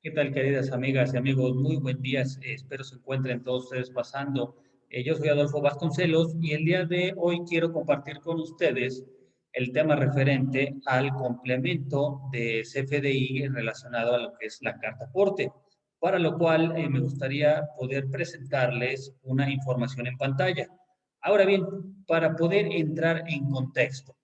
¿Qué tal, queridas amigas y amigos? Muy buen día. Espero se encuentren todos ustedes pasando. Yo soy Adolfo Vasconcelos y el día de hoy quiero compartir con ustedes el tema referente al complemento de CFDI relacionado a lo que es la carta aporte, para lo cual me gustaría poder presentarles una información en pantalla. Ahora bien, para poder entrar en contexto,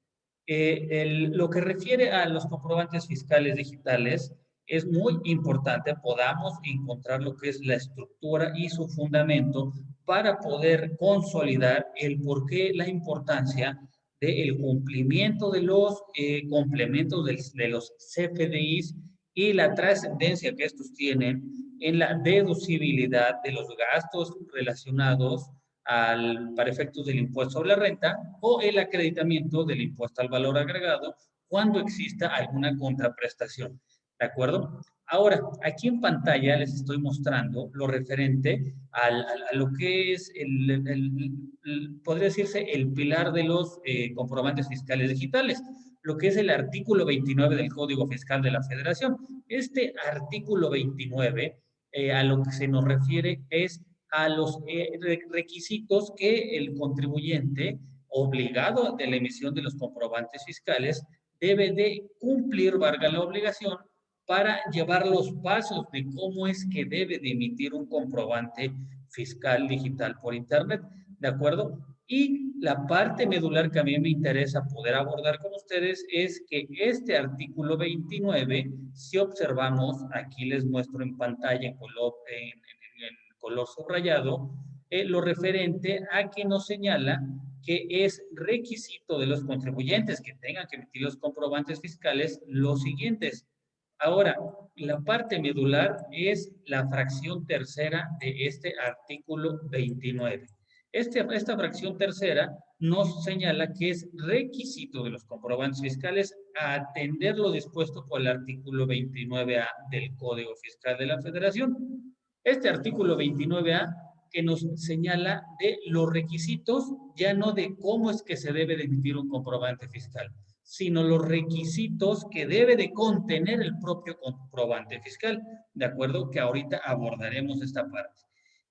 lo que refiere a los comprobantes fiscales digitales, es muy importante podamos encontrar lo que es la estructura y su fundamento para poder consolidar el porqué, la importancia del cumplimiento de los complementos de los CFDIs y la trascendencia que estos tienen en la deducibilidad de los gastos relacionados para efectos del impuesto sobre la renta o el acreditamiento del impuesto al valor agregado cuando exista alguna contraprestación. ¿De acuerdo? Ahora, aquí en pantalla les estoy mostrando lo referente a lo que es, podría decirse, el pilar de los comprobantes fiscales digitales, lo que es el artículo 29 del Código Fiscal de la Federación. Este artículo 29 a lo que se nos refiere es a los requisitos que el contribuyente obligado de la emisión de los comprobantes fiscales debe de cumplir, valga la obligación, para llevar los pasos de cómo es que debe de emitir un comprobante fiscal digital por Internet, ¿de acuerdo? Y la parte medular que a mí me interesa poder abordar con ustedes es que este artículo 29, si observamos, aquí les muestro en pantalla en color subrayado, lo referente a que nos señala que es requisito de los contribuyentes que tengan que emitir los comprobantes fiscales los siguientes. Ahora, la parte medular es la fracción tercera de este artículo 29. Esta fracción tercera nos señala que es requisito de los comprobantes fiscales atender lo dispuesto por el artículo 29A del Código Fiscal de la Federación. Este artículo 29A que nos señala de los requisitos, ya no de cómo es que se debe de emitir un comprobante fiscal, sino los requisitos que debe de contener el propio comprobante fiscal, ¿de acuerdo? Que ahorita abordaremos esta parte.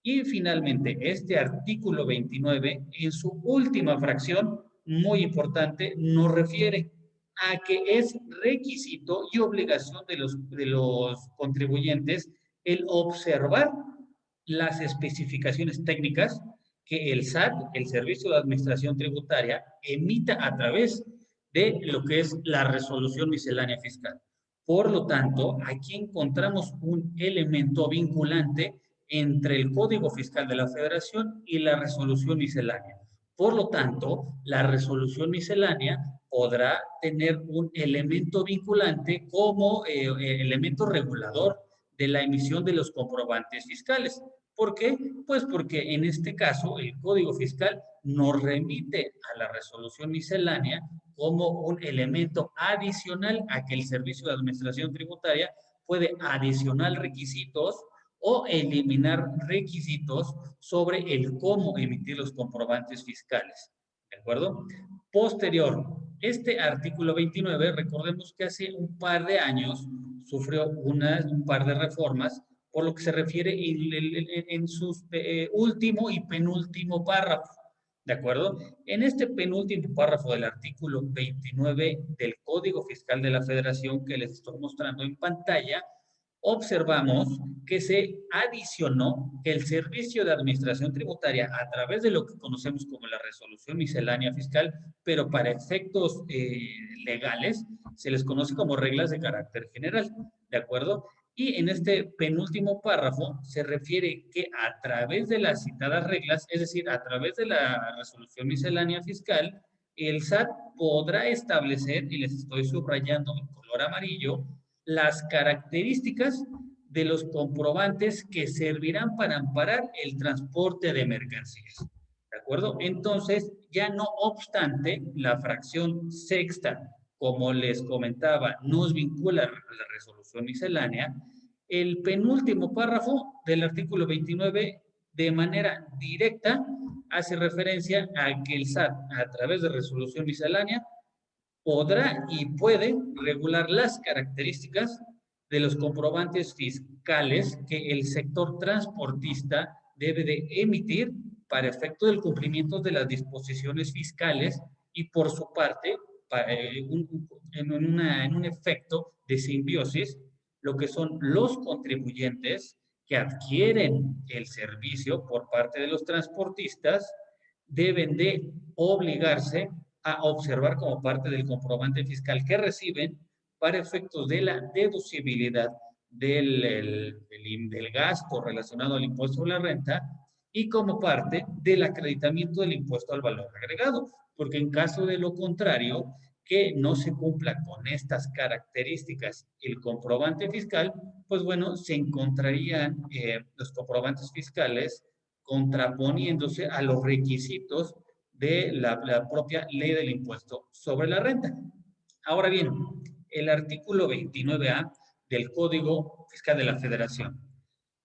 Y finalmente, este artículo 29, en su última fracción, muy importante, nos refiere a que es requisito y obligación de los contribuyentes el observar las especificaciones técnicas que el SAT, el Servicio de Administración Tributaria, emita a través de lo que es la resolución miscelánea fiscal. Por lo tanto, aquí encontramos un elemento vinculante entre el Código Fiscal de la Federación y la resolución miscelánea. Por lo tanto, la resolución miscelánea podrá tener un elemento vinculante como elemento regulador de la emisión de los comprobantes fiscales. ¿Por qué? Pues porque en este caso el Código Fiscal nos remite a la resolución miscelánea como un elemento adicional a que el Servicio de Administración Tributaria puede adicionar requisitos o eliminar requisitos sobre el cómo emitir los comprobantes fiscales. ¿De acuerdo? Posterior, este artículo 29, recordemos que hace un par de años sufrió un par de reformas por lo que se refiere en su último y penúltimo párrafo. ¿De acuerdo? En este penúltimo párrafo del artículo 29 del Código Fiscal de la Federación que les estoy mostrando en pantalla, observamos que se adicionó que el Servicio de Administración Tributaria, a través de lo que conocemos como la resolución miscelánea fiscal, pero para efectos legales, se les conoce como reglas de carácter general, ¿de acuerdo? Y en este penúltimo párrafo se refiere que a través de las citadas reglas, es decir, a través de la resolución miscelánea fiscal, el SAT podrá establecer, y les estoy subrayando en color amarillo, las características de los comprobantes que servirán para amparar el transporte de mercancías. ¿De acuerdo? Entonces, ya no obstante, la fracción sexta, como les comentaba, nos vincula a la resolución miscelánea, el penúltimo párrafo del artículo 29 de manera directa hace referencia a que el SAT, a través de resolución miscelánea, podrá y puede regular las características de los comprobantes fiscales que el sector transportista debe de emitir para efecto del cumplimiento de las disposiciones fiscales y por su parte, en un efecto de simbiosis, lo que son los contribuyentes que adquieren el servicio por parte de los transportistas deben de obligarse a observar como parte del comprobante fiscal que reciben para efectos de la deducibilidad del gasto relacionado al impuesto sobre la renta y como parte del acreditamiento del impuesto al valor agregado, porque en caso de lo contrario, que no se cumpla con estas características el comprobante fiscal, pues bueno, se encontrarían los comprobantes fiscales contraponiéndose a los requisitos de la propia ley del impuesto sobre la renta. Ahora bien, el artículo 29A del Código Fiscal de la Federación.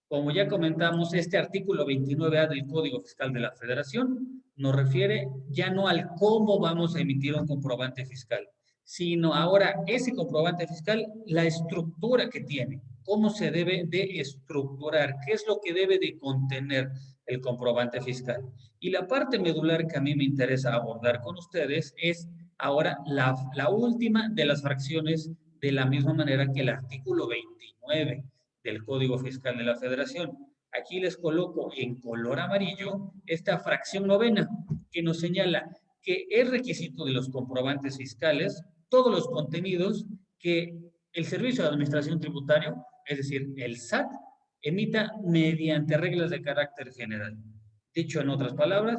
Como ya comentamos, este artículo 29A del Código Fiscal de la Federación nos refiere ya no al cómo vamos a emitir un comprobante fiscal, sino ahora ese comprobante fiscal, la estructura que tiene, cómo se debe de estructurar, qué es lo que debe de contener el comprobante fiscal. Y la parte medular que a mí me interesa abordar con ustedes es ahora la última de las fracciones de la misma manera que el artículo 29 del Código Fiscal de la Federación. Aquí les coloco en color amarillo esta fracción novena que nos señala que es requisito de los comprobantes fiscales todos los contenidos que el Servicio de Administración Tributaria, es decir, el SAT, emita mediante reglas de carácter general. Dicho en otras palabras,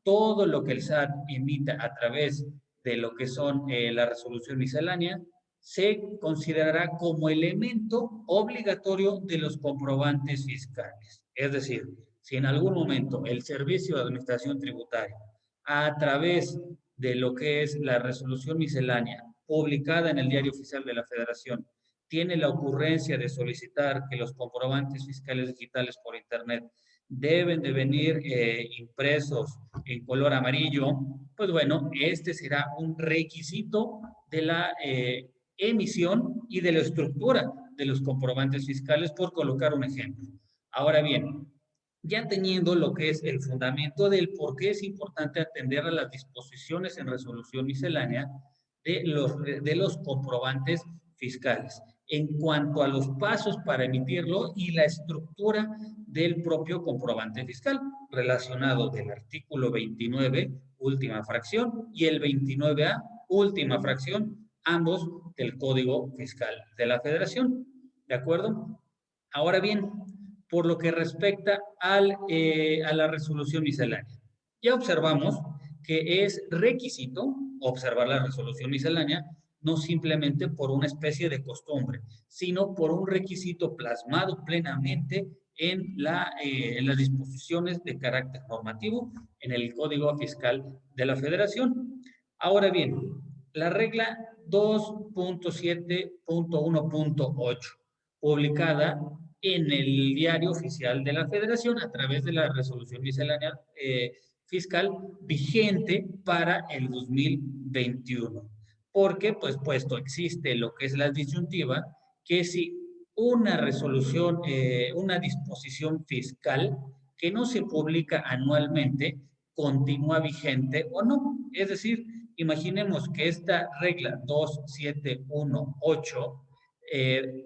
todo lo que el SAT emita a través de lo que son la resolución miscelánea se considerará como elemento obligatorio de los comprobantes fiscales. Es decir, si en algún momento el Servicio de Administración Tributaria, a través de lo que es la resolución miscelánea publicada en el Diario Oficial de la Federación, tiene la ocurrencia de solicitar que los comprobantes fiscales digitales por Internet deben de venir impresos en color amarillo, pues bueno, este será un requisito de la emisión y de la estructura de los comprobantes fiscales, por colocar un ejemplo. Ahora bien, ya teniendo lo que es el fundamento del por qué es importante atender a las disposiciones en resolución miscelánea de los comprobantes fiscales, en cuanto a los pasos para emitirlo y la estructura del propio comprobante fiscal, relacionado del artículo 29, última fracción, y el 29A, última fracción, ambos del Código Fiscal de la Federación. ¿De acuerdo? Ahora bien, por lo que respecta a la resolución miscelánea, ya observamos que es requisito observar la resolución miscelánea, no simplemente por una especie de costumbre, sino por un requisito plasmado plenamente en las disposiciones de carácter normativo en el Código Fiscal de la Federación. Ahora bien, la regla 2.7.1.8, publicada en el Diario Oficial de la Federación a través de la resolución miscelánea fiscal vigente para el 2021. Porque, pues, puesto existe lo que es la disyuntiva, que si una resolución, una disposición fiscal que no se publica anualmente, continúa vigente o no. Es decir, imaginemos que esta regla 2718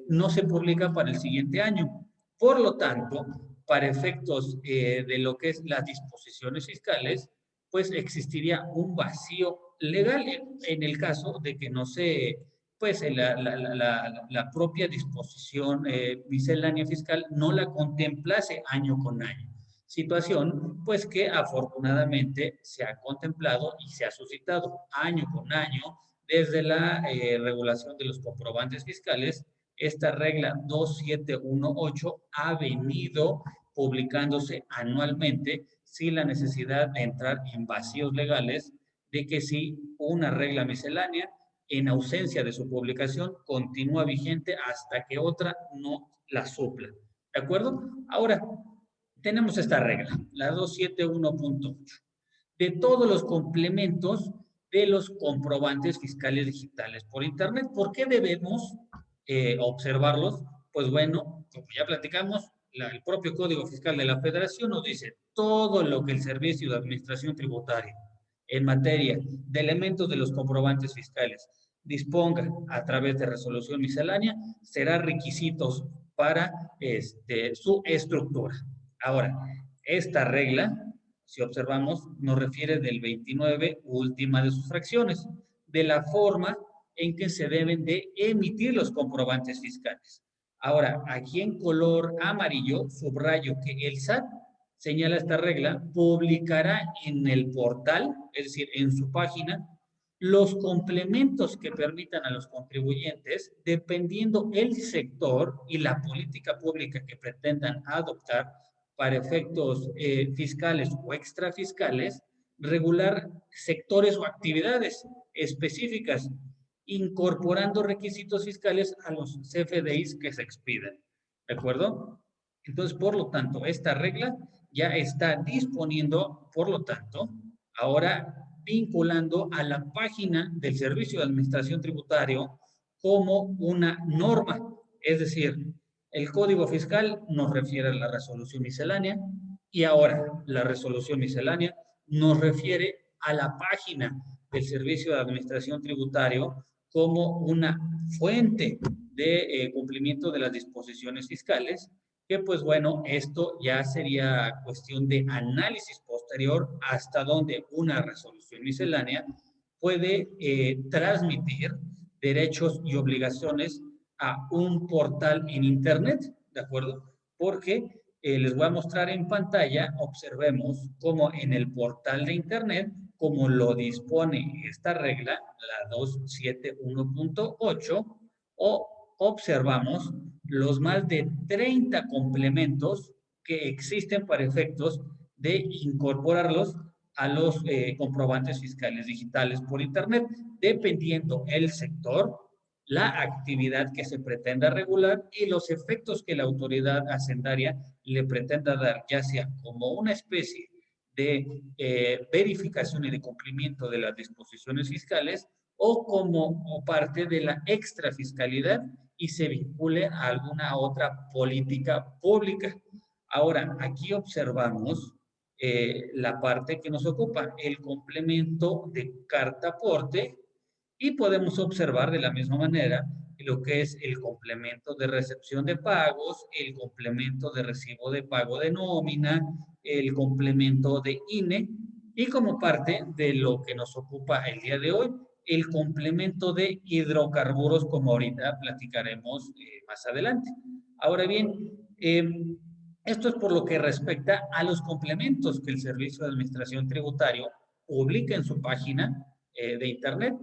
no se publica para el siguiente año. Por lo tanto, para efectos de lo que es las disposiciones fiscales, pues existiría un vacío legal en el caso de que no se, pues la propia disposición miscelánea fiscal no la contemplase año con año. Situación, pues que afortunadamente se ha contemplado y se ha suscitado año con año desde la regulación de los comprobantes fiscales. Esta regla 2718 ha venido publicándose anualmente sin la necesidad de entrar en vacíos legales de que si una regla miscelánea, en ausencia de su publicación, continúa vigente hasta que otra no la supla. ¿De acuerdo? Ahora, tenemos esta regla, la 271.8, de todos los complementos de los comprobantes fiscales digitales por Internet. ¿Por qué debemos observarlos, pues bueno, como ya platicamos, el propio Código Fiscal de la Federación nos dice todo lo que el Servicio de Administración Tributaria en materia de elementos de los comprobantes fiscales disponga a través de resolución miscelánea será requisitos para su estructura. Ahora, esta regla, si observamos, nos refiere del 29, última de sus fracciones, de la forma en que se deben de emitir los comprobantes fiscales. Ahora, aquí en color amarillo, subrayo que el SAT señala esta regla, publicará en el portal, es decir, en su página, los complementos que permitan a los contribuyentes, dependiendo el sector y la política pública que pretendan adoptar para efectos fiscales o extrafiscales, regular sectores o actividades específicas, incorporando requisitos fiscales a los CFDIs que se expiden. ¿De acuerdo? Entonces, por lo tanto, esta regla ya está disponiendo, por lo tanto, ahora vinculando a la página del Servicio de Administración Tributario como una norma. Es decir, el Código Fiscal nos refiere a la resolución miscelánea y ahora la resolución miscelánea nos refiere a la página del Servicio de Administración Tributario como una fuente de cumplimiento de las disposiciones fiscales, que pues bueno, esto ya sería cuestión de análisis posterior hasta donde una resolución miscelánea puede transmitir derechos y obligaciones a un portal en Internet, ¿de acuerdo? Porque les voy a mostrar en pantalla, observemos cómo en el portal de Internet, como lo dispone esta regla, la 271.8, o observamos los más de 30 complementos que existen para efectos de incorporarlos a los comprobantes fiscales digitales por Internet, dependiendo el sector, la actividad que se pretenda regular y los efectos que la autoridad hacendaria le pretenda dar, ya sea como una especie de verificación y de cumplimiento de las disposiciones fiscales o como parte de la extrafiscalidad y se vincule a alguna otra política pública. Ahora, aquí observamos la parte que nos ocupa, el complemento de carta aporte, y podemos observar de la misma manera lo que es el complemento de recepción de pagos, el complemento de recibo de pago de nómina, el complemento de INE, y como parte de lo que nos ocupa el día de hoy, el complemento de hidrocarburos, como ahorita platicaremos más adelante. Ahora bien, esto es por lo que respecta a los complementos que el Servicio de Administración Tributario publica en su página de Internet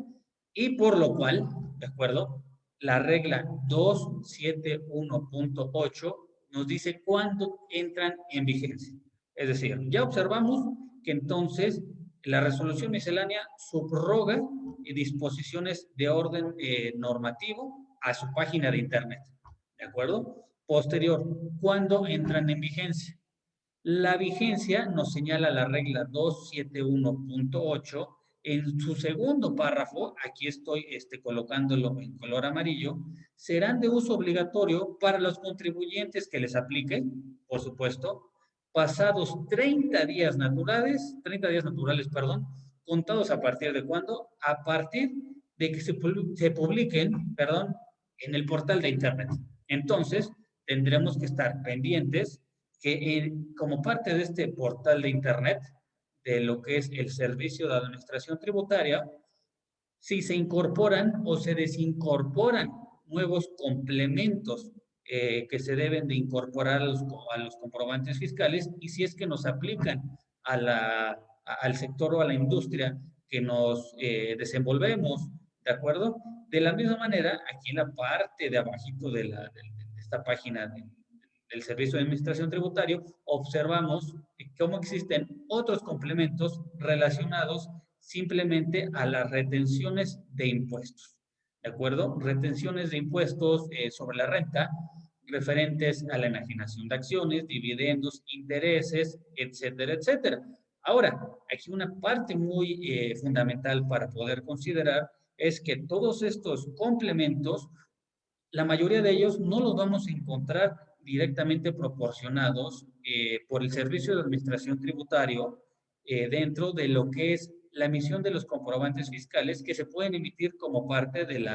y por lo cual, ¿de acuerdo? La regla 271.8 nos dice cuándo entran en vigencia. Es decir, ya observamos que entonces la resolución miscelánea subroga disposiciones de orden normativo a su página de Internet. ¿De acuerdo? Posterior, ¿cuándo entran en vigencia? La vigencia nos señala la regla 271.8 en su segundo párrafo, aquí estoy colocándolo en color amarillo, serán de uso obligatorio para los contribuyentes que les apliquen, por supuesto, pasados 30 días naturales, perdón, contados a partir de cuándo, a partir de que se publiquen, perdón, en el portal de Internet. Entonces, tendremos que estar pendientes que como parte de este portal de Internet, de lo que es el Servicio de Administración Tributaria, si se incorporan o se desincorporan nuevos complementos que se deben de incorporar a los comprobantes fiscales y si es que nos aplican al sector o a la industria que nos desenvolvemos, ¿de acuerdo? De la misma manera, aquí en la parte de abajito de esta página del Servicio de Administración Tributario, observamos cómo existen otros complementos relacionados simplemente a las retenciones de impuestos. ¿De acuerdo? Retenciones de impuestos sobre la renta referentes a la enajenación de acciones, dividendos, intereses, etcétera, etcétera. Ahora, aquí una parte muy fundamental para poder considerar es que todos estos complementos la mayoría de ellos no los vamos a encontrar directamente proporcionados por el Servicio de Administración Tributario dentro de lo que es la emisión de los comprobantes fiscales que se pueden emitir como parte de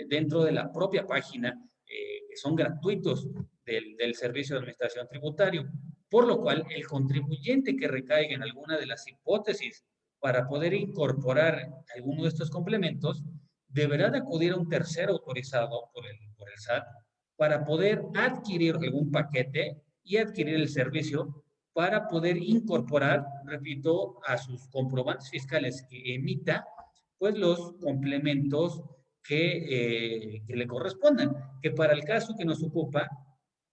dentro de la propia página, que son gratuitos del Servicio de Administración Tributario. Por lo cual, el contribuyente que recaiga en alguna de las hipótesis para poder incorporar alguno de estos complementos, deberá de acudir a un tercero autorizado por el SAT para poder adquirir algún paquete y adquirir el servicio para poder incorporar, repito, a sus comprobantes fiscales que emita, pues los complementos que le correspondan. Que para el caso que nos ocupa,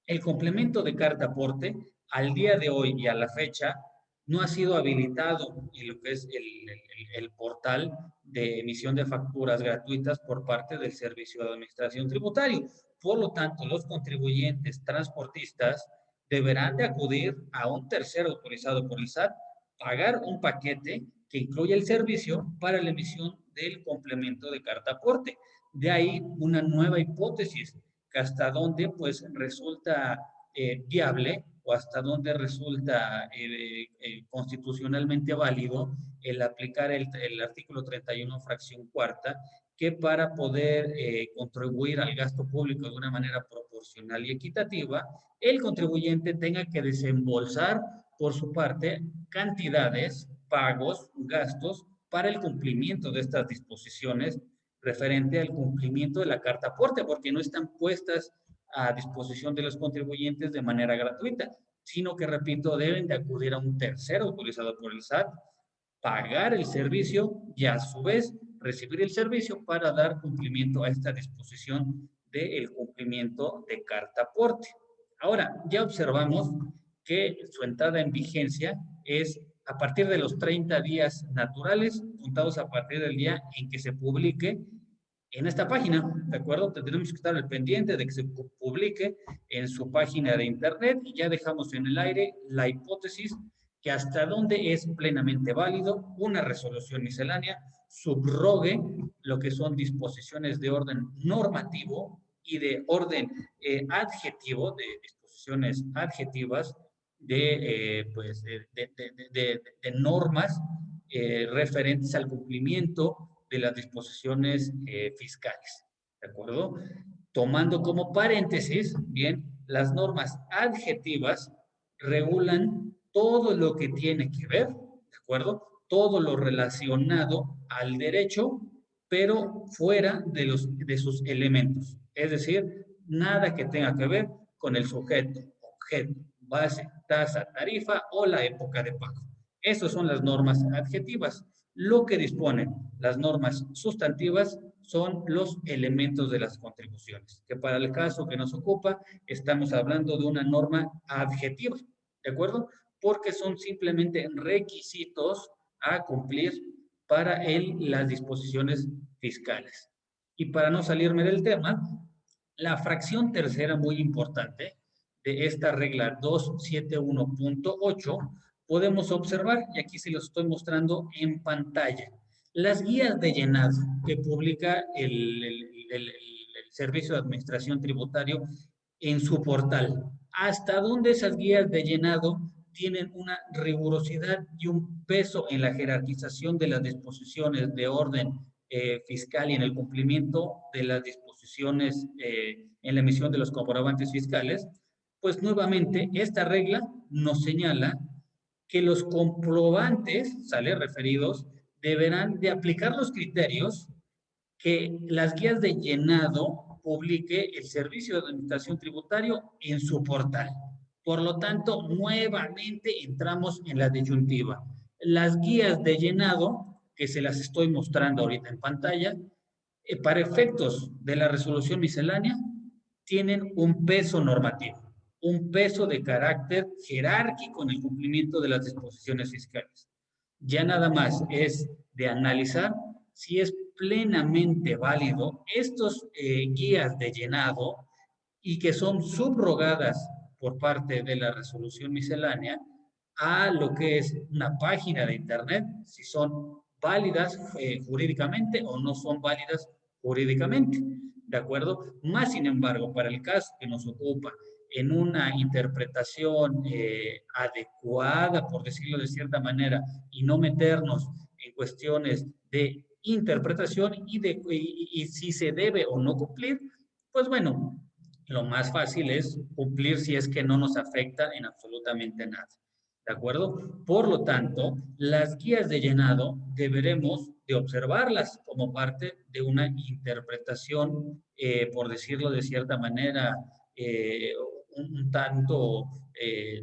el complemento de carta aporte, al día de hoy y a la fecha, no ha sido habilitado en lo que es el portal de emisión de facturas gratuitas por parte del Servicio de Administración Tributaria. Por lo tanto, los contribuyentes transportistas deberán de acudir a un tercero autorizado por el SAT, pagar un paquete que incluye el servicio para la emisión del complemento de carta aporte. De ahí una nueva hipótesis, que hasta dónde pues resulta viable o hasta dónde resulta constitucionalmente válido el aplicar el artículo 31, fracción cuarta, que para poder contribuir al gasto público de una manera proporcional y equitativa, el contribuyente tenga que desembolsar por su parte cantidades, pagos, gastos para el cumplimiento de estas disposiciones referente al cumplimiento de la carta aporte, porque no están puestas a disposición de los contribuyentes de manera gratuita, sino que, repito, deben de acudir a un tercero autorizado por el SAT, pagar el servicio y a su vez recibir el servicio para dar cumplimiento a esta disposición del cumplimiento de carta aporte. Ahora, ya observamos que su entrada en vigencia es a partir de los 30 días naturales, contados a partir del día en que se publique en esta página, ¿de acuerdo? Tendremos que estar al pendiente de que se publique en su página de internet y ya dejamos en el aire la hipótesis que hasta dónde es plenamente válido una resolución miscelánea subrogue lo que son disposiciones de orden normativo y de orden adjetivo, de disposiciones adjetivas pues, de normas referentes al cumplimiento de las disposiciones fiscales, ¿de acuerdo? Tomando como paréntesis, bien, las normas adjetivas regulan todo lo que tiene que ver, ¿de acuerdo? Todo lo relacionado al derecho, pero fuera de sus elementos. Es decir, nada que tenga que ver con el sujeto, objeto, base, tasa, tarifa o la época de pago. Esas son las normas adjetivas. Lo que disponen las normas sustantivas son los elementos de las contribuciones, que para el caso que nos ocupa, estamos hablando de una norma adjetiva, ¿de acuerdo? Porque son simplemente requisitos a cumplir para las disposiciones fiscales. Y para no salirme del tema, la fracción tercera muy importante de esta regla 271.8 podemos observar, y aquí se los estoy mostrando en pantalla, las guías de llenado que publica el Servicio de Administración Tributario en su portal. Hasta dónde esas guías de llenado tienen una rigurosidad y un peso en la jerarquización de las disposiciones de orden fiscal y en el cumplimiento de las disposiciones en la emisión de los comprobantes fiscales, pues nuevamente esta regla nos señala que los comprobantes, sale referidos, deberán de aplicar los criterios que las guías de llenado publique el Servicio de Administración Tributario en su portal. Por lo tanto, nuevamente entramos en la disyuntiva. Las guías de llenado, que se las estoy mostrando ahorita en pantalla, para efectos de la resolución miscelánea, tienen un peso normativo, un peso de carácter jerárquico en el cumplimiento de las disposiciones fiscales. Ya nada más es de analizar si es plenamente válido estos guías de llenado y que son subrogadas por parte de la resolución miscelánea a lo que es una página de internet, si son válidas jurídicamente o no son válidas jurídicamente. ¿de acuerdo? Más sin embargo, para el caso que nos ocupa, en una interpretación adecuada, por decirlo de cierta manera, y no meternos en cuestiones de interpretación y si se debe o no cumplir, pues bueno, lo más fácil es cumplir si es que no nos afecta en absolutamente nada. ¿De acuerdo? Por lo tanto, las guías de llenado deberemos de observarlas como parte de una interpretación, por decirlo de cierta manera, eh, un tanto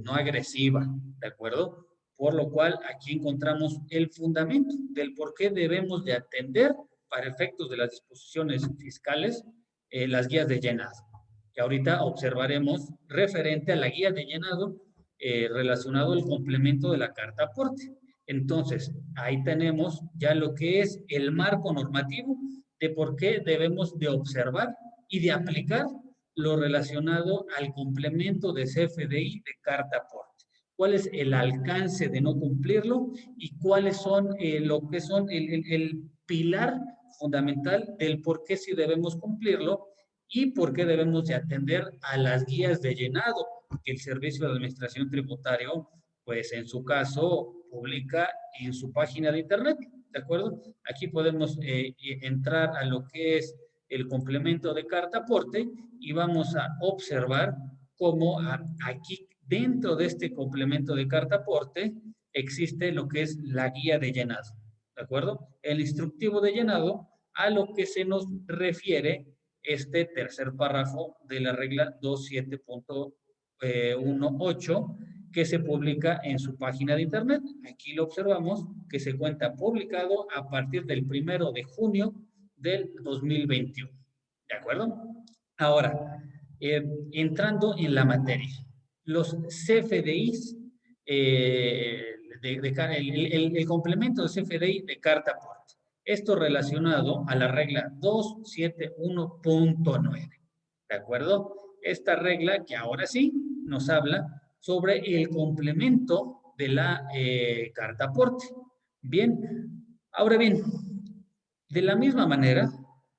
no agresiva, ¿de acuerdo? Por lo cual aquí encontramos el fundamento del por qué debemos de atender para efectos de las disposiciones fiscales las guías de llenado, que ahorita observaremos referente a la guía de llenado relacionado al complemento de la carta aporte. Entonces, ahí tenemos ya lo que es el marco normativo de por qué debemos de observar y de aplicar lo relacionado al complemento de CFDI de carta aporte. ¿Cuál es el alcance de no cumplirlo y cuáles son lo que son el pilar fundamental del por qué sí debemos cumplirlo y por qué debemos de atender a las guías de llenado que el Servicio de Administración Tributario, pues en su caso, publica en su página de internet, ¿de acuerdo? Aquí podemos entrar a lo que es el complemento de carta aporte y vamos a observar cómo aquí dentro de este complemento de carta aporte existe lo que es la guía de llenado, ¿de acuerdo? El instructivo de llenado a lo que se nos refiere este tercer párrafo de la regla 27.18 que se publica en su página de internet. Aquí lo observamos que se cuenta publicado a partir del 1 de junio del 2021. ¿De acuerdo? Ahora, entrando en la materia, los CFDIs, el complemento de CFDI de carta aporte. Esto relacionado a la regla 271.9. ¿De acuerdo? Esta regla que ahora sí nos habla sobre el complemento de la carta aporte. Bien, ahora bien, de la misma manera,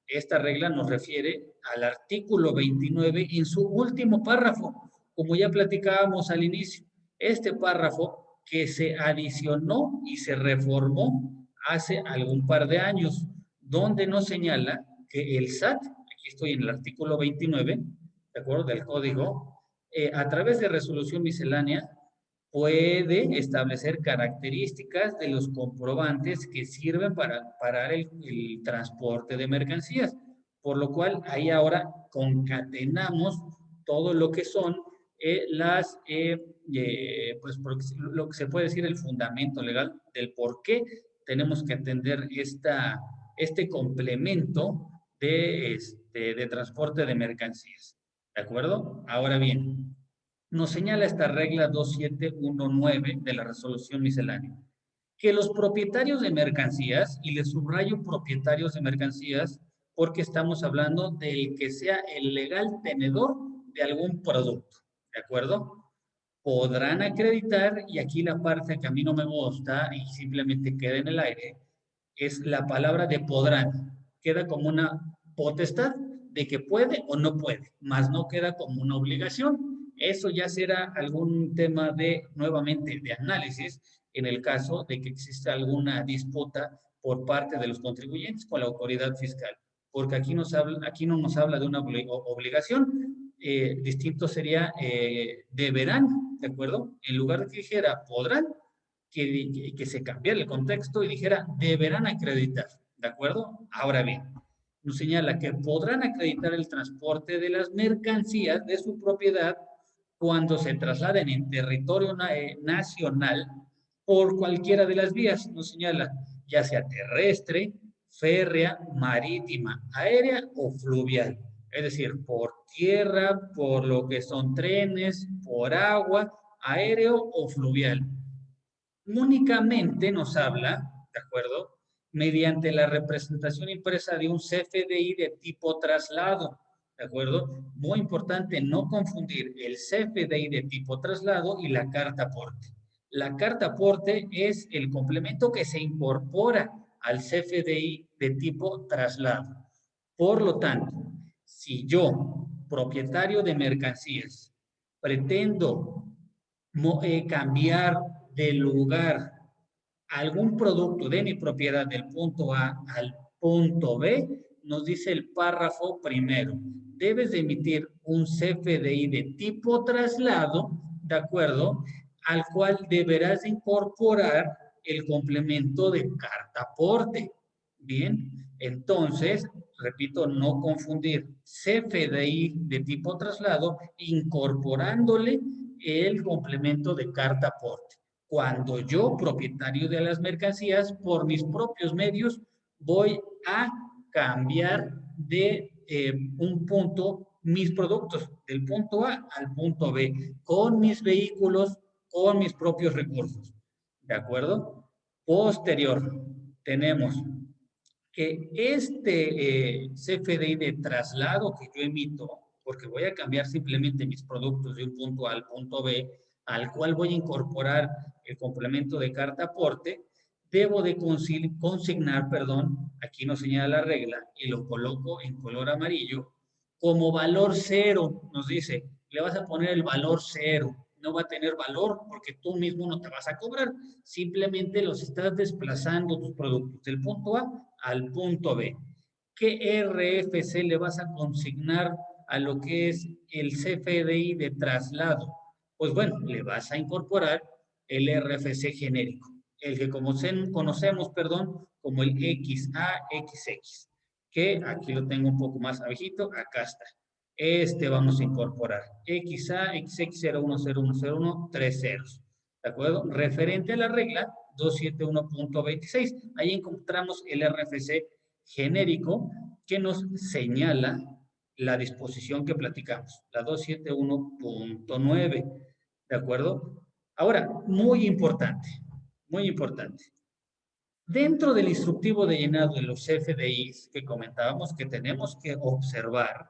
esta regla nos refiere al artículo 29 en su último párrafo, como ya platicábamos al inicio. Este párrafo que se adicionó y se reformó hace algún par de años, donde nos señala que el SAT, aquí estoy en el artículo 29, ¿de acuerdo? Del código, a través de resolución miscelánea, puede establecer características de los comprobantes que sirven para parar el transporte de mercancías, por lo cual ahí ahora concatenamos todo lo que son pues lo que se puede decir el fundamento legal del por qué tenemos que atender este complemento de transporte de mercancías. ¿De acuerdo? Ahora bien, nos señala esta regla 2719 de la resolución miscelánea, que los propietarios de mercancías, y les subrayo propietarios de mercancías, porque estamos hablando del que sea el legal tenedor de algún producto, ¿de acuerdo? Podrán acreditar, y aquí la parte que a mí no me gusta y simplemente queda en el aire, es la palabra de podrán. Queda como una potestad de que puede o no puede, más no queda como una obligación. Eso ya será algún tema de, nuevamente, de análisis en el caso de que exista alguna disputa por parte de los contribuyentes con la autoridad fiscal, porque aquí no nos habla de una obligación, distinto sería deberán, ¿de acuerdo? En lugar de que dijera podrán, que se cambiara el contexto y dijera deberán acreditar, ¿de acuerdo? Ahora bien, nos señala que podrán acreditar el transporte de las mercancías de su propiedad cuando se trasladen en territorio nacional por cualquiera de las vías, nos señala, ya sea terrestre, férrea, marítima, aérea o fluvial. Es decir, por tierra, por lo que son trenes, por agua, aéreo o fluvial. Únicamente nos habla, ¿de acuerdo? Mediante la representación impresa de un CFDI de tipo traslado, ¿de acuerdo? Muy importante no confundir el CFDI de tipo traslado y la carta aporte. La carta aporte es el complemento que se incorpora al CFDI de tipo traslado. Por lo tanto, Si yo, propietario de mercancías, pretendo cambiar de lugar algún producto de mi propiedad del punto A al punto B, nos dice el párrafo primero. Debes de emitir un CFDI de tipo traslado, ¿de acuerdo? Al cual deberás incorporar el complemento de carta aporte. Bien, entonces, repito, no confundir CFDI de tipo traslado incorporándole el complemento de carta aporte. Cuando yo, propietario de las mercancías, por mis propios medios, voy a cambiar de un punto mis productos, del punto A al punto B, con mis vehículos, con mis propios recursos. ¿De acuerdo? Posterior, tenemos que este CFDI de traslado que yo emito, porque voy a cambiar simplemente mis productos de un punto A al punto B, al cual voy a incorporar el complemento de carta aporte, debo de consignar, perdón, aquí nos señala la regla y lo coloco en color amarillo, como valor cero, nos dice, le vas a poner el valor cero, no va a tener valor porque tú mismo no te vas a cobrar, simplemente los estás desplazando tus productos del punto A al punto B. ¿Qué RFC le vas a consignar a lo que es el CFDI de traslado? Pues bueno, le vas a incorporar el RFC genérico, el que conocemos, perdón, como el XAXX, que aquí lo tengo un poco más abajito, acá está. Este vamos a incorporar, XAXX010101, 3 ceros. ¿De acuerdo? Referente a la regla 271.26. Ahí encontramos el RFC genérico que nos señala la disposición que platicamos, la 271.9. ¿De acuerdo? Ahora, muy importante, muy importante. Dentro del instructivo de llenado de los FDIs que comentábamos que tenemos que observar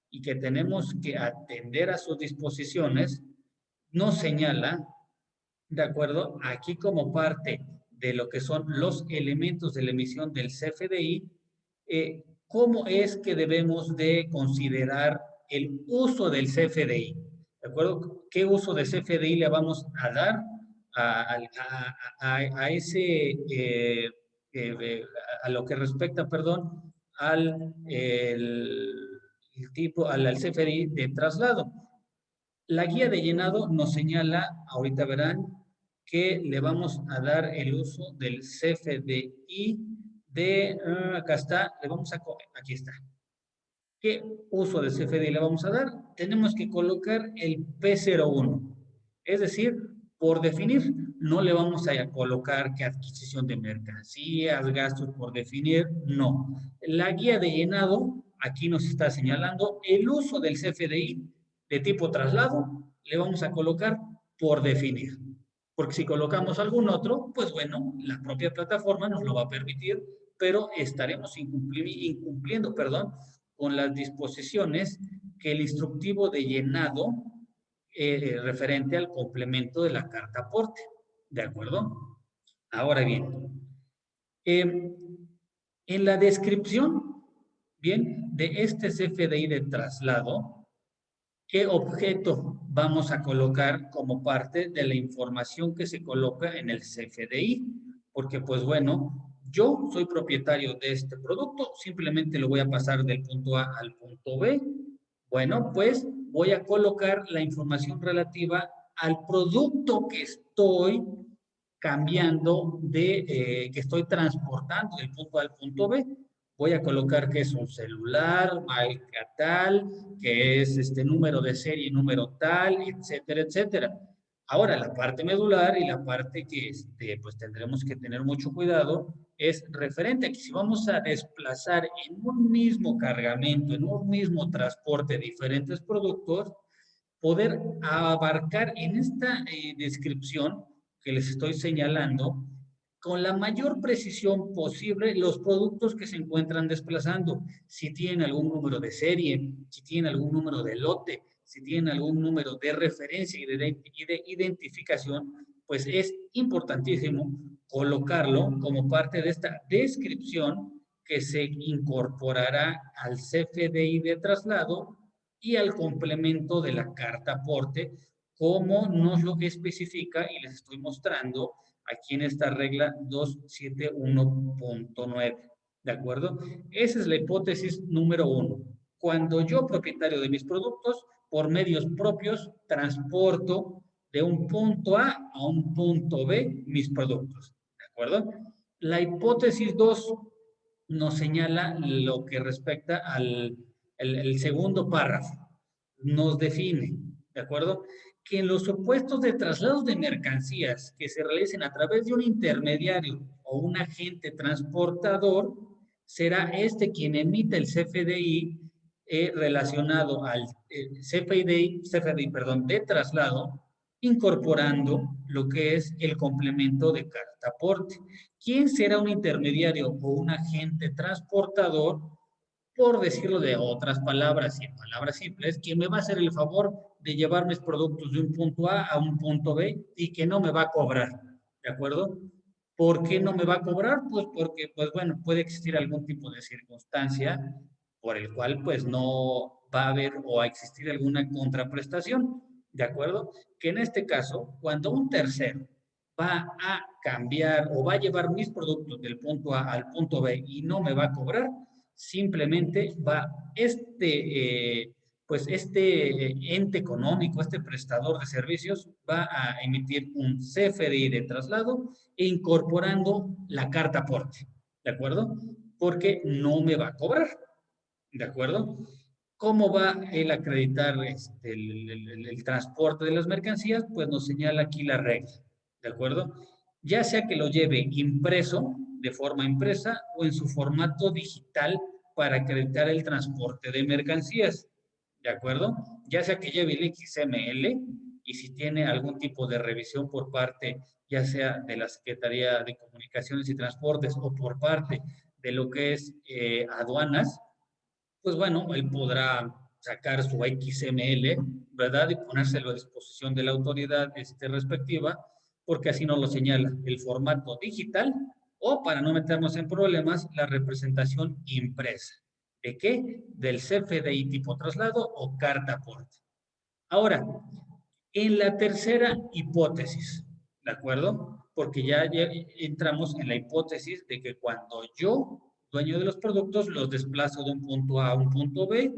y que tenemos que atender a sus disposiciones, nos señala, de acuerdo, aquí como parte de lo que son los elementos de la emisión del CFDI, cómo es que debemos de considerar el uso del CFDI. ¿De acuerdo? ¿Qué uso de CFDI le vamos a dar a ese, a lo que respecta, perdón, al tipo, al CFDI de traslado? La guía de llenado nos señala, ahorita verán, que le vamos a dar el uso del CFDI de, acá está, le vamos a, aquí está. ¿Qué uso de CFDI le vamos a dar? Tenemos que colocar el P01, es decir, por definir, no le vamos a colocar que adquisición de mercancías, gastos por definir, no. La guía de llenado, aquí nos está señalando el uso del CFDI de tipo traslado, le vamos a colocar por definir. Porque si colocamos algún otro, pues bueno, la propia plataforma nos lo va a permitir, pero estaremos incumpliendo, perdón, con las disposiciones que el instructivo de llenado referente al complemento de la carta aporte. ¿De acuerdo? Ahora bien, en la descripción, bien, de este CFDI de traslado, ¿qué objeto vamos a colocar como parte de la información que se coloca en el CFDI? Porque, pues bueno, yo soy propietario de este producto, simplemente lo voy a pasar del punto A al punto B. Bueno, pues voy a colocar la información relativa al producto que estoy cambiando que estoy transportando del punto A al punto B. Voy a colocar que es un celular, marca tal, que es este número de serie, número tal, etcétera, etcétera. Ahora, la parte medular y la parte que pues tendremos que tener mucho cuidado es referente a que si vamos a desplazar en un mismo cargamento, en un mismo transporte diferentes productos, poder abarcar en esta descripción que les estoy señalando con la mayor precisión posible los productos que se encuentran desplazando. Si tienen algún número de serie, si tienen algún número de lote, si tienen algún número de referencia y de identificación, pues es importantísimo colocarlo como parte de esta descripción que se incorporará al CFDI de traslado y al complemento de la carta aporte, como nos lo especifica y les estoy mostrando aquí en esta regla 271.9. ¿De acuerdo? Esa es la hipótesis número 1. Cuando yo, propietario de mis productos, por medios propios, transporto de un punto A un punto B mis productos. ¿De acuerdo? La hipótesis 2 nos señala lo que respecta al el segundo párrafo. Nos define, ¿de acuerdo? Que en los supuestos de traslados de mercancías que se realicen a través de un intermediario o un agente transportador, será este quien emite el CFDI relacionado al CFDI, de traslado, incorporando lo que es el complemento de carta aporte. ¿Quién será un intermediario o un agente transportador? Por decirlo de otras palabras y en palabras simples, quien me va a hacer el favor de llevar mis productos de un punto A un punto B y que no me va a cobrar, ¿de acuerdo? ¿Por qué no me va a cobrar? Pues porque, pues bueno, puede existir algún tipo de circunstancia por el cual pues no va a haber o a existir alguna contraprestación, ¿de acuerdo? Que en este caso, cuando un tercero va a cambiar o va a llevar mis productos del punto A al punto B y no me va a cobrar, simplemente va pues este ente económico, este prestador de servicios, va a emitir un CFDI de traslado e incorporando la carta aporte, ¿de acuerdo? Porque no me va a cobrar, ¿de acuerdo? ¿Cómo va él a acreditar el transporte de las mercancías? Pues nos señala aquí la regla, ¿de acuerdo? Ya sea que lo lleve impreso, de forma impresa, o en su formato digital para acreditar el transporte de mercancías, ¿de acuerdo? Ya sea que lleve el XML y si tiene algún tipo de revisión por parte, ya sea de la Secretaría de Comunicaciones y Transportes o por parte de lo que es aduanas, pues bueno, él podrá sacar su XML, ¿verdad? Y ponérselo a disposición de la autoridad respectiva, porque así nos lo señala el formato digital o, para no meternos en problemas, la representación impresa. ¿De qué? Del CFDI tipo traslado o carta aporte. Ahora, en la tercera hipótesis, ¿de acuerdo? Porque ya entramos en la hipótesis de que cuando yo, dueño de los productos, los desplazo de un punto A un punto B.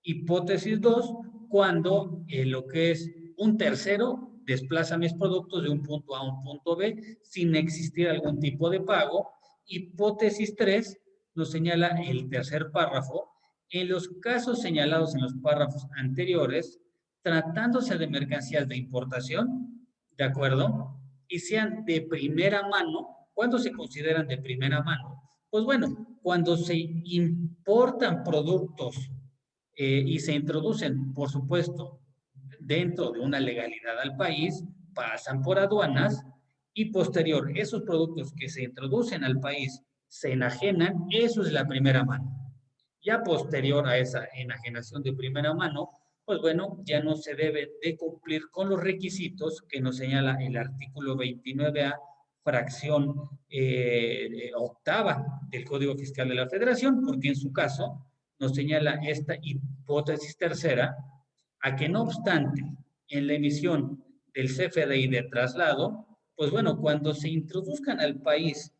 Hipótesis 2, cuando lo que es un tercero desplaza mis productos de un punto A un punto B sin existir algún tipo de pago. Hipótesis 3 nos señala el tercer párrafo. En los casos señalados en los párrafos anteriores, tratándose de mercancías de importación, ¿de acuerdo? Y sean de primera mano. ¿Cuándo se consideran de primera mano? Pues bueno, cuando se importan productos y se introducen, por supuesto, dentro de una legalidad al país, pasan por aduanas y posterior, esos productos que se introducen al país se enajenan, eso es la primera mano. Ya posterior a esa enajenación de primera mano, pues bueno, ya no se debe de cumplir con los requisitos que nos señala el artículo 29A, fracción octava del Código Fiscal de la Federación, porque en su caso nos señala esta hipótesis tercera, a que no obstante, en la emisión del CFDI de traslado, pues bueno, cuando se introduzcan al país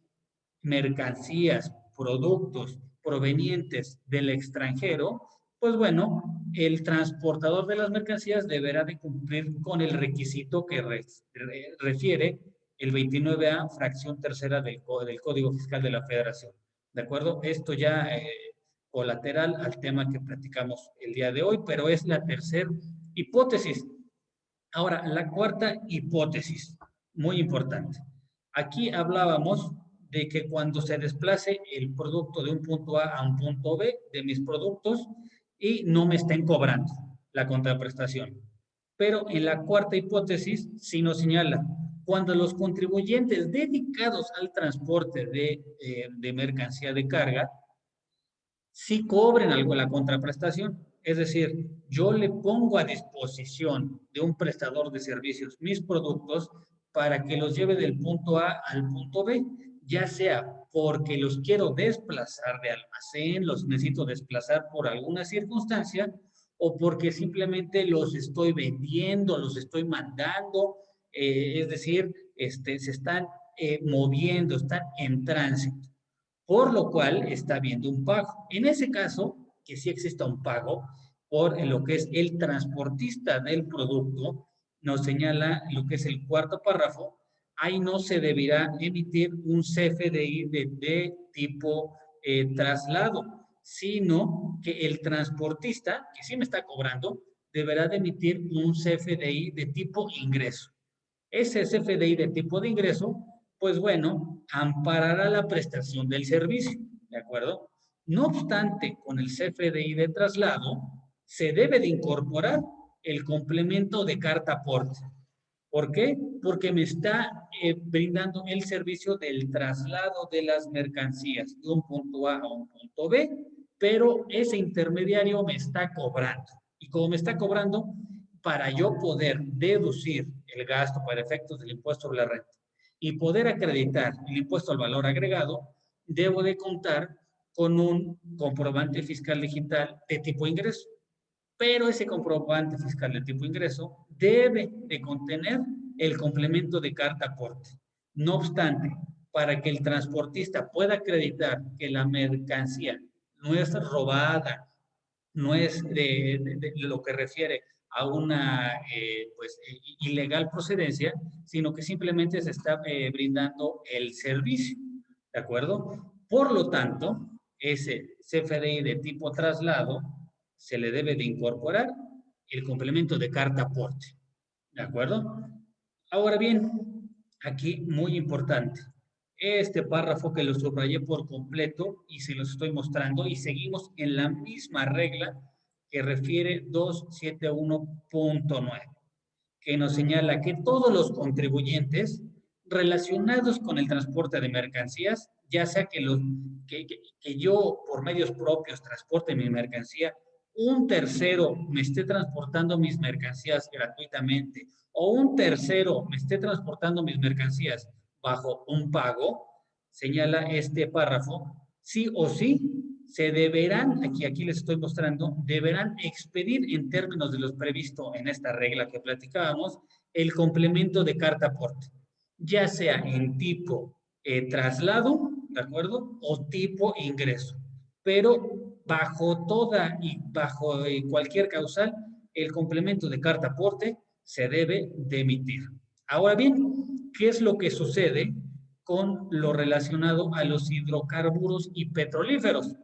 mercancías, productos provenientes del extranjero, pues bueno, el transportador de las mercancías deberá de cumplir con el requisito que refiere el 29A, fracción tercera del Código Fiscal de la Federación. ¿De acuerdo? Esto ya colateral al tema que platicamos el día de hoy, pero es la tercera hipótesis. Ahora, la cuarta hipótesis, muy importante. Aquí hablábamos de que cuando se desplace el producto de un punto A un punto B de mis productos y no me estén cobrando la contraprestación. Pero en la cuarta hipótesis sí nos señala, cuando los contribuyentes dedicados al transporte de mercancía de carga sí cobren algo la contraprestación. Es decir, yo le pongo a disposición de un prestador de servicios mis productos para que los lleve del punto A al punto B, ya sea porque los quiero desplazar de almacén, los necesito desplazar por alguna circunstancia, o porque simplemente los estoy vendiendo, los estoy mandando, es decir, se están moviendo, están en tránsito, por lo cual está habiendo un pago. En ese caso, que sí exista un pago por lo que es el transportista del producto, nos señala lo que es el cuarto párrafo, ahí no se deberá emitir un CFDI de tipo traslado, sino que el transportista, que sí me está cobrando, deberá de emitir un CFDI de tipo ingreso. Ese CFDI de tipo de ingreso, pues bueno, amparará la prestación del servicio, ¿de acuerdo? No obstante, con el CFDI de traslado, se debe de incorporar el complemento de carta aporte. ¿Por qué? Porque me está brindando el servicio del traslado de las mercancías de un punto A a un punto B, pero ese intermediario me está cobrando. Y como me está cobrando, para yo poder deducir el gasto para efectos del impuesto sobre la renta y poder acreditar el impuesto al valor agregado, debo de contar con un comprobante fiscal digital de tipo ingreso. Pero ese comprobante fiscal de tipo ingreso debe de contener el complemento de carta aporte. No obstante, para que el transportista pueda acreditar que la mercancía no es robada, no es de lo que refiere a una ilegal procedencia, sino que simplemente se está brindando el servicio, ¿de acuerdo? Por lo tanto, ese CFDI de tipo traslado se le debe de incorporar el complemento de carta aporte, ¿de acuerdo? Ahora bien, aquí muy importante, este párrafo que lo subrayé por completo y se los estoy mostrando y seguimos en la misma regla que refiere 271.9, que nos señala que todos los contribuyentes relacionados con el transporte de mercancías, ya sea que yo por medios propios transporte mi mercancía, un tercero me esté transportando mis mercancías gratuitamente o un tercero me esté transportando mis mercancías bajo un pago, señala este párrafo, sí o sí se deberán, aquí les estoy mostrando, deberán expedir en términos de los previsto en esta regla que platicábamos, el complemento de carta aporte, ya sea en tipo traslado, ¿de acuerdo? O tipo ingreso. Pero bajo toda y bajo cualquier causal, el complemento de carta aporte se debe de emitir. Ahora bien, ¿qué es lo que sucede con lo relacionado a los hidrocarburos y petrolíferos?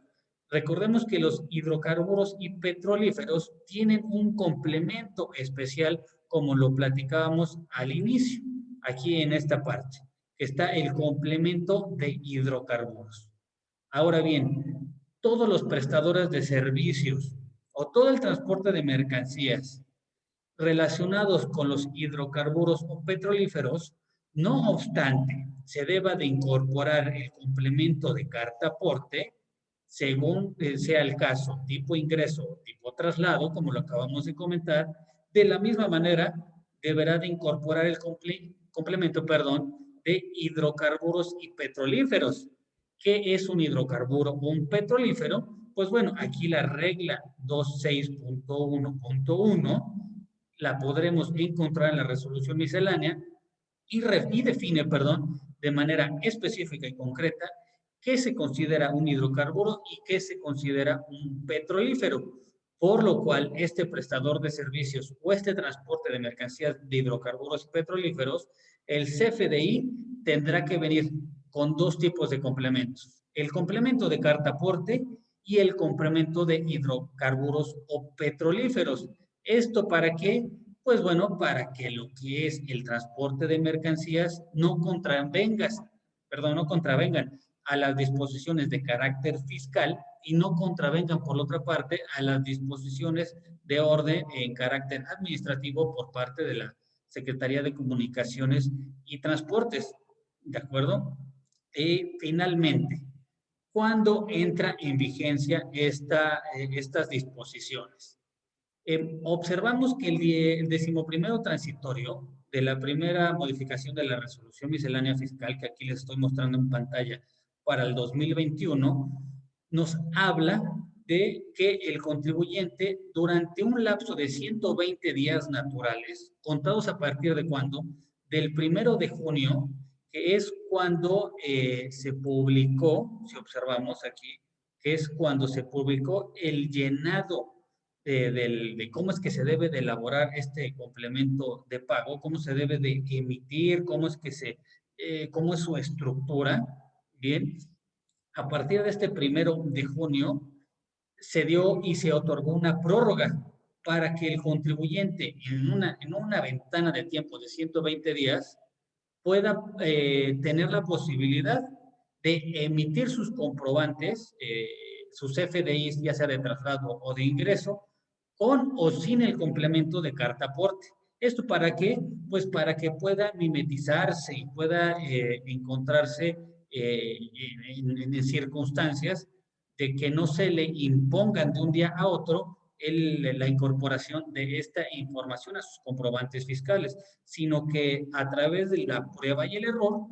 Recordemos que los hidrocarburos y petrolíferos tienen un complemento especial, como lo platicábamos al inicio, aquí en esta parte, que está el complemento de hidrocarburos. Ahora bien, todos los prestadores de servicios o todo el transporte de mercancías relacionados con los hidrocarburos o petrolíferos, no obstante se deba de incorporar el complemento de carta aporte, según sea el caso, tipo ingreso o tipo traslado, como lo acabamos de comentar, de la misma manera deberá de incorporar el complemento, de hidrocarburos y petrolíferos. ¿Qué es un hidrocarburo o un petrolífero? Pues bueno, aquí la regla 26.1.1 la podremos encontrar en la resolución miscelánea y define, de manera específica y concreta qué se considera un hidrocarburo y qué se considera un petrolífero, por lo cual este prestador de servicios o este transporte de mercancías de hidrocarburos y petrolíferos, el CFDI tendrá que venir con dos tipos de complementos, el complemento de carta aporte y el complemento de hidrocarburos o petrolíferos. ¿Esto para qué? Pues bueno, para que lo que es el transporte de mercancías no contravengan a las disposiciones de carácter fiscal y no contravengan, por otra parte, a las disposiciones de orden en carácter administrativo por parte de la Secretaría de Comunicaciones y Transportes. ¿De acuerdo? Y finalmente, ¿cuándo entra en vigencia estas disposiciones? Observamos que el 11º transitorio de la primera modificación de la resolución miscelánea fiscal, que aquí les estoy mostrando en pantalla, para el 2021 nos habla de que el contribuyente durante un lapso de 120 días naturales, contados a partir de cuándo, del 1 de junio, que es cuando se publicó, si observamos aquí, que es cuando se publicó el llenado de cómo es que se debe de elaborar este complemento de pago, cómo se debe de emitir, cómo es su estructura, bien. A partir de este 1 de junio se dio y se otorgó una prórroga para que el contribuyente en una ventana de tiempo de 120 días pueda tener la posibilidad de emitir sus comprobantes, sus FDIs, ya sea de traslado o de ingreso, con o sin el complemento de carta aporte. ¿Esto para qué? Pues para que pueda mimetizarse y pueda encontrarse en circunstancias de que no se le impongan de un día a otro la incorporación de esta información a sus comprobantes fiscales, sino que a través de la prueba y el error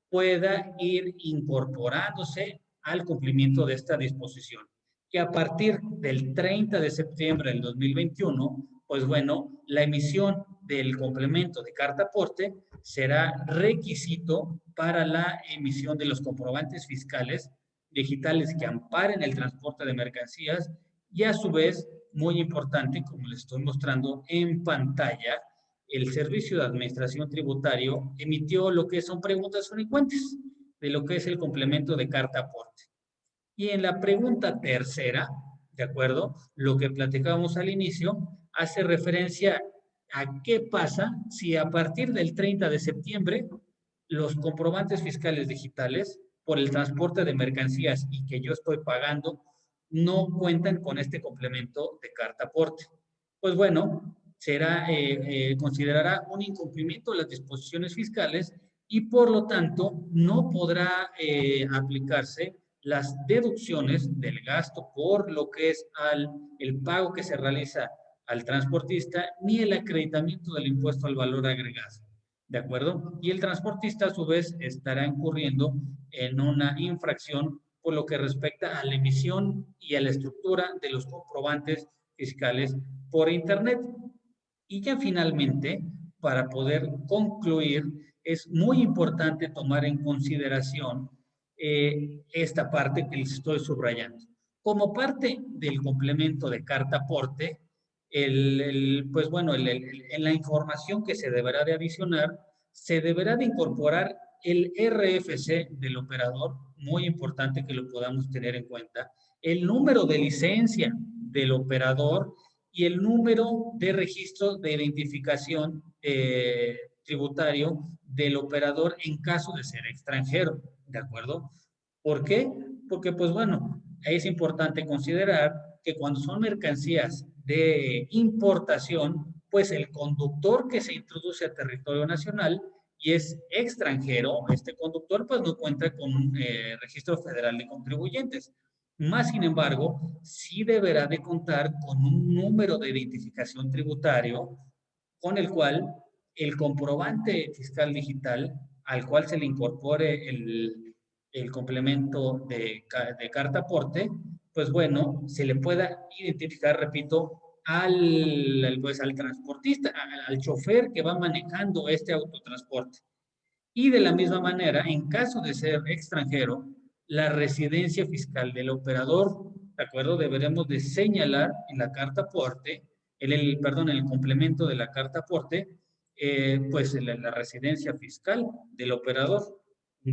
pueda ir incorporándose al cumplimiento de esta disposición. Que a partir del 30 de septiembre del 2021, pues bueno, la emisión del complemento de carta aporte será requisito para la emisión de los comprobantes fiscales digitales que amparen el transporte de mercancías y a su vez, muy importante, como les estoy mostrando en pantalla, el Servicio de Administración Tributario emitió lo que son preguntas frecuentes de lo que es el complemento de carta aporte. Y en la pregunta tercera, ¿de acuerdo? Lo que platicábamos al inicio hace referencia a qué pasa si a partir del 30 de septiembre los comprobantes fiscales digitales por el transporte de mercancías y que yo estoy pagando no cuentan con este complemento de carta aporte. Pues bueno, considerará un incumplimiento de las disposiciones fiscales y por lo tanto no podrá aplicarse las deducciones del gasto por lo que es el pago que se realiza al transportista ni el acreditamiento del impuesto al valor agregado. ¿De acuerdo? Y el transportista a su vez estará incurriendo en una infracción por lo que respecta a la emisión y a la estructura de los comprobantes fiscales por Internet. Y ya finalmente, para poder concluir, es muy importante tomar en consideración esta parte que les estoy subrayando. Como parte del complemento de carta aporte, pues bueno, en la información que se deberá de adicionar, se deberá de incorporar el RFC del operador, muy importante que lo podamos tener en cuenta, el número de licencia del operador y el número de registro de identificación tributario del operador en caso de ser extranjero, ¿de acuerdo? ¿Por qué? Porque, pues bueno, es importante considerar que cuando son mercancías de importación, pues el conductor que se introduce a territorio nacional y es extranjero, este conductor pues no cuenta con un registro federal de contribuyentes. Más sin embargo, sí deberá de contar con un número de identificación tributario con el cual el comprobante fiscal digital al cual se le incorpore el complemento de carta aporte, pues bueno, se le pueda identificar, repito, pues al transportista, al chofer que va manejando este autotransporte. Y de la misma manera, en caso de ser extranjero, la residencia fiscal del operador, ¿de acuerdo? Deberemos de señalar en la carta aporte, perdón, en el complemento de la carta aporte, pues la residencia fiscal del operador,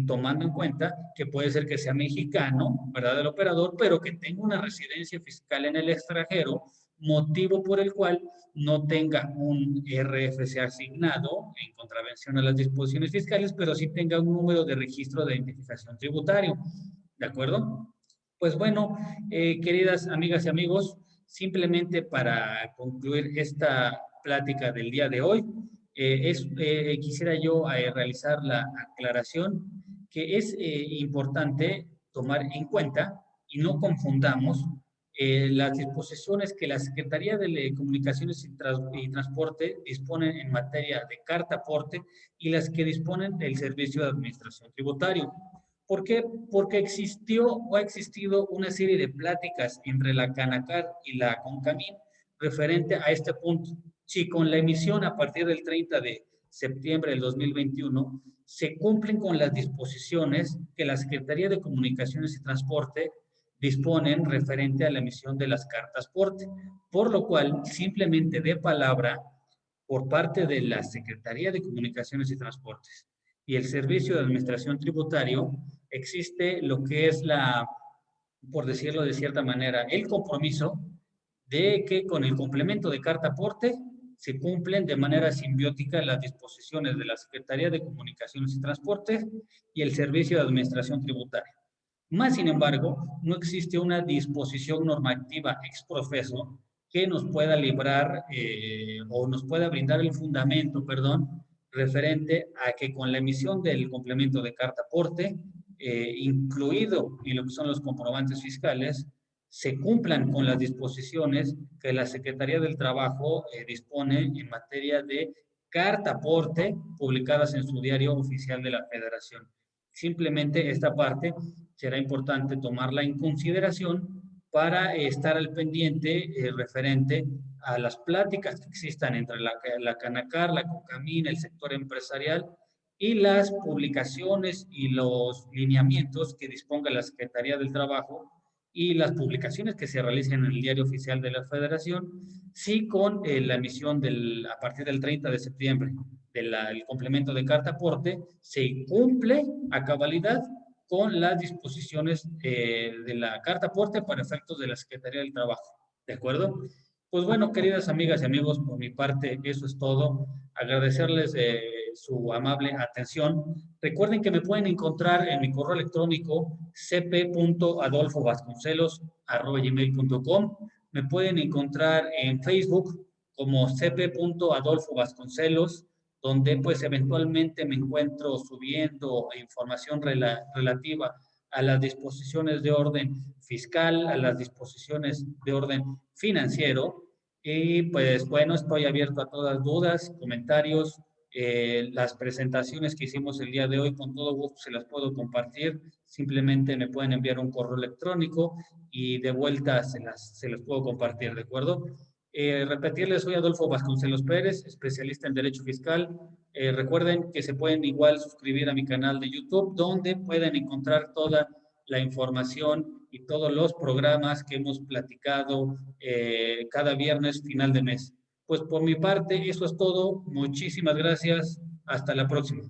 tomando en cuenta que puede ser que sea mexicano, ¿verdad? El operador, pero que tenga una residencia fiscal en el extranjero, motivo por el cual no tenga un RFC asignado en contravención a las disposiciones fiscales, pero sí tenga un número de registro de identificación tributario. ¿De acuerdo? Pues bueno, queridas amigas y amigos, simplemente para concluir esta plática del día de hoy, quisiera yo realizar la aclaración que es importante tomar en cuenta y no confundamos las disposiciones que la Secretaría de Comunicaciones y Transporte disponen en materia de carta aporte y las que disponen del Servicio de Administración Tributario. ¿Por qué? Porque existió o ha existido una serie de pláticas entre la Canacar y la CONCAMIN referente a este punto. Si con la emisión a partir del 30 de septiembre del 2021 se cumplen con las disposiciones que la Secretaría de Comunicaciones y Transporte disponen referente a la emisión de las cartas porte, por lo cual simplemente de palabra por parte de la Secretaría de Comunicaciones y Transportes y el Servicio de Administración Tributario existe lo que es la, por decirlo de cierta manera, el compromiso de que con el complemento de carta aporte se cumplen de manera simbiótica las disposiciones de la Secretaría de Comunicaciones y Transportes y el Servicio de Administración Tributaria. Más sin embargo, no existe una disposición normativa ex profeso que nos pueda librar o nos pueda brindar el fundamento, perdón, referente a que con la emisión del complemento de carta aporte, incluido en lo que son los comprobantes fiscales, se cumplan con las disposiciones que la Secretaría del Trabajo dispone en materia de carta aporte publicadas en su diario oficial de la Federación. Simplemente esta parte será importante tomarla en consideración para estar al pendiente referente a las pláticas que existan entre la Canacar, la CONCAMIN, el sector empresarial y las publicaciones y los lineamientos que disponga la Secretaría del Trabajo y las publicaciones que se realicen en el diario oficial de la Federación, sí con la emisión a partir del 30 de septiembre del complemento de carta aporte, se cumple a cabalidad con las disposiciones de la carta aporte para efectos de la Secretaría del Trabajo. ¿De acuerdo? Pues bueno, queridas amigas y amigos, por mi parte, eso es todo. Agradecerles su amable atención. Recuerden que me pueden encontrar en mi correo electrónico cp.adolfovasconcelos@gmail.com. Me pueden encontrar en Facebook como cp.adolfovasconcelos, donde pues eventualmente me encuentro subiendo información relativa a las disposiciones de orden fiscal, a las disposiciones de orden financiero. Y pues bueno, estoy abierto a todas dudas, comentarios, las presentaciones que hicimos el día de hoy, con todo gusto se las puedo compartir. Simplemente me pueden enviar un correo electrónico y de vuelta se las puedo compartir, ¿de acuerdo? Repetirles, soy Adolfo Vasconcelos Pérez, especialista en Derecho Fiscal. Recuerden que se pueden igual suscribir a mi canal de YouTube, donde pueden encontrar toda la información y todos los programas que hemos platicado cada viernes final de mes. Pues por mi parte, eso es todo. Muchísimas gracias. Hasta la próxima.